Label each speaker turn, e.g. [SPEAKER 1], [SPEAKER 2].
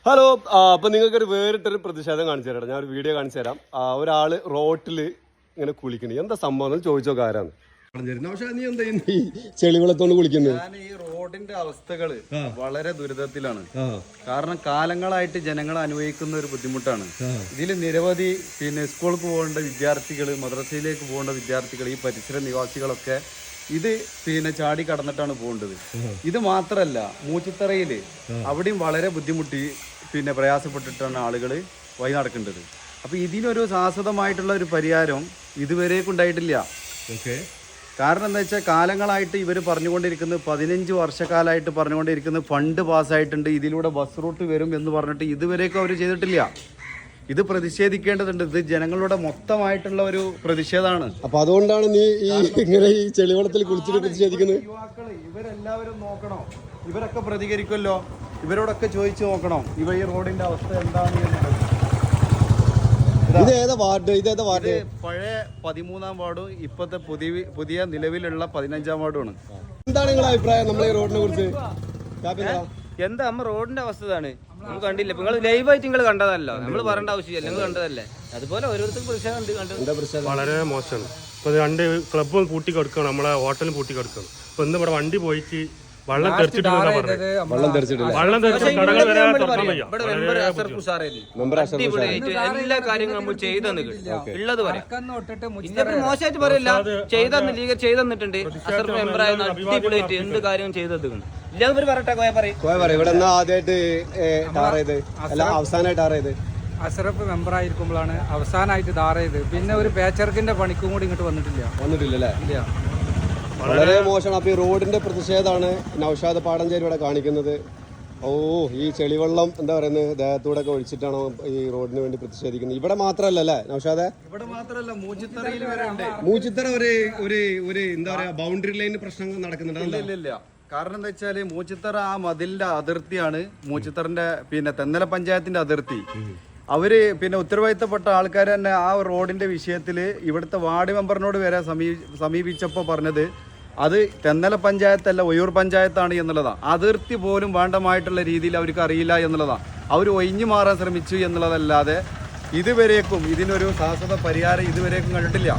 [SPEAKER 1] Hello, അപ്പൊ നിങ്ങൾക്കൊരു വേറിട്ടൊരു പ്രതിഷേധം കാണിച്ചു തരാം. ഞാൻ ഒരു വീഡിയോ കാണിച്ചു തരാം. ഒരാള് റോട്ടില് ഇങ്ങനെ കുളിക്കണേ, എന്താ സംഭവം ചോദിച്ചോ ആരാന്ന്. പക്ഷെ നീ എന്താ ഈ ചെളിവെള്ളത്തോണ്ട് കുളിക്കുന്നത്?
[SPEAKER 2] ഞാൻ ഈ റോഡിന്റെ അവസ്ഥകള് വളരെ ദുരിതത്തിലാണ്. കാരണം കാലങ്ങളായിട്ട് ജനങ്ങൾ അനുഭവിക്കുന്ന ഒരു ബുദ്ധിമുട്ടാണ്. ഇതിൽ നിരവധി സ്കൂൾക്ക് പോകേണ്ട വിദ്യാർത്ഥികൾ, മദ്രസയിലേക്ക് പോകേണ്ട വിദ്യാർത്ഥികൾ, ഈ പരിസര നിവാസികളൊക്കെ ഇത് ചാടി കടന്നിട്ടാണ് പോകേണ്ടത്. ഇത് മാത്രല്ല, മൂച്ചിത്തറയില് അവിടെയും വളരെ ബുദ്ധിമുട്ടി പ്രയാസപ്പെട്ടിട്ടാണ് ആളുകൾ വഴി നടക്കേണ്ടത്. അപ്പൊ ഇതിനൊരു ശാശ്വതമായിട്ടുള്ള ഒരു പരിഹാരം ഇതുവരേക്കും ഉണ്ടായിട്ടില്ല. കാരണം എന്താ വെച്ചാൽ കാലങ്ങളായിട്ട് ഇവർ പറഞ്ഞുകൊണ്ടിരിക്കുന്നത്, 15 വർഷക്കാലമായിട്ട് പറഞ്ഞുകൊണ്ടിരിക്കുന്നത് ഫണ്ട് പാസ്സായിട്ടുണ്ട്, ഇതിലൂടെ ബസ് റൂട്ട് വരും എന്ന് പറഞ്ഞിട്ട് ഇതുവരേക്കും അവർ ചെയ്തിട്ടില്ല. ഇത് പ്രതിഷേധിക്കേണ്ടതുണ്ട്. ഇത് ജനങ്ങളുടെ മൊത്തമായിട്ടുള്ള ഒരു പ്രതിഷേധമാണ്.
[SPEAKER 1] അപ്പൊ അതുകൊണ്ടാണ് നീ ഇങ്ങനെ ഈ ചെളിവെള്ളത്തിൽ കുളിച്ചിട്ട് പ്രതിഷേധിക്കുന്നത്.
[SPEAKER 2] യുവാക്കള് ഇവരെല്ലാവരും നോക്കണം, ഇവരൊക്കെ പ്രതികരിക്കുമല്ലോ, ഇവരോടൊക്കെ ചോദിച്ചു നോക്കണം ഈ റോഡിന്റെ അവസ്ഥ എന്താണ് എന്നുള്ളത്.
[SPEAKER 1] ഇത് ഏതാ വാർഡ്?
[SPEAKER 2] പഴയ 13-ാം വാർഡും ഇപ്പത്തെ പുതിയ നിലവിലുള്ള 15-ാം വാർഡുമാണ്.
[SPEAKER 1] എന്താണ് നിങ്ങളുടെ അഭിപ്രായം നമ്മളെ ഈ റോഡിനെ കുറിച്ച്?
[SPEAKER 3] എന്താ നമ്മ റോഡിന്റെ അവസ്ഥ ഇതാണ്. നമ്മൾ കണ്ടില്ല, നിങ്ങൾ ലൈവായിട്ട് നിങ്ങൾ കണ്ടതല്ലോ, നമ്മൾ പറയേണ്ട ആവശ്യമില്ല, നിങ്ങൾ കണ്ടതല്ലേ. അതുപോലെ ഓരോരുത്തർക്കും പ്രതിഷേധം
[SPEAKER 4] വളരെ മോശമാണ്. ഇപ്പൊ 2 ക്ലബ്ബും പൂട്ടി കൊടുക്കണം, നമ്മളെ ഹോട്ടലും പൂട്ടി കൊടുക്കണം. ഇപ്പൊ ഇന്ന് ഇവിടെ വണ്ടി പോയിട്ട് വെള്ളം തെറിച്ചിട്ട്
[SPEAKER 3] എല്ലാ കാര്യങ്ങളും നമ്മൾ ചെയ്തെന്ന് ഉള്ളത് മോശമായിട്ട് പറയില്ല, ചെയ്തെന്നിട്ടുണ്ട്. അസർ മെമ്പറായിരുന്നു, അടിപൊളിയായിട്ട് എന്ത് കാര്യം ചെയ്തത് ഇല്ലാതെ പറയട്ടെ.
[SPEAKER 1] അവസാനമായിട്ട്
[SPEAKER 5] അഷറഫ് മെമ്പറായിരിക്കുമ്പോഴാണ് അവസാനമായിട്ട് ടാർ ചെയ്ത്. പിന്നെ ഒരു പേച്ചർക്കിന്റെ പണിക്കും കൂടി ഇങ്ങോട്ട് വന്നിട്ടില്ല. ഇല്ല,
[SPEAKER 1] വളരെ മോശമാണ്. അപ്പൊ ഈ റോഡിന്റെ പ്രതിഷേധമാണ് നൗഷാദ് പാടഞ്ചേരി ഇവിടെ കാണിക്കുന്നത്. ഈ ചെളിവെള്ളം എന്താ പറയുന്നത്, ദേഹത്തൂടെ ഒക്കെ ഒഴിച്ചിട്ടാണോ ഈ റോഡിന് വേണ്ടി പ്രതിഷേധിക്കുന്നത്? ഇവിടെ മാത്രല്ലേ നൗഷാദെ?
[SPEAKER 2] ഇവിടെ മാത്രല്ല,
[SPEAKER 1] മൂച്ചിത്തറ ഒരു എന്താ പറയാ ബൗണ്ടറി ലൈൻ പ്രശ്നങ്ങൾ നടക്കുന്നുണ്ട്.
[SPEAKER 2] ഇല്ല, കാരണം എന്താ വെച്ചാല് മൂച്ചിത്തറ ആ മതിലിന്റെ അതിർത്തിയാണ്. മൂച്ചിത്തറിന്റെ തെന്നല പഞ്ചായത്തിന്റെ അതിർത്തി. അവര് ഉത്തരവാദിത്തപ്പെട്ട ആൾക്കാർ തന്നെ ആ റോഡിന്റെ വിഷയത്തിൽ ഇവിടുത്തെ വാർഡ് മെമ്പറിനോട് വരെ സമീപിച്ചപ്പോൾ പറഞ്ഞത് അത് തെന്നല പഞ്ചായത്തല്ല, ഒയ്യൂർ പഞ്ചായത്താണ് എന്നുള്ളതാണ്. അതിർത്തി പോലും വേണ്ടമായിട്ടുള്ള രീതിയിൽ അവർക്ക് അറിയില്ല എന്നുള്ളതാണ്. അവർ ഒഴിഞ്ഞു മാറാൻ ശ്രമിച്ചു എന്നുള്ളതല്ലാതെ ഇതുവരേക്കും ഇതിനൊരു ശാശ്വത പരിഹാരം ഇതുവരേക്കും കണ്ടിട്ടില്ല.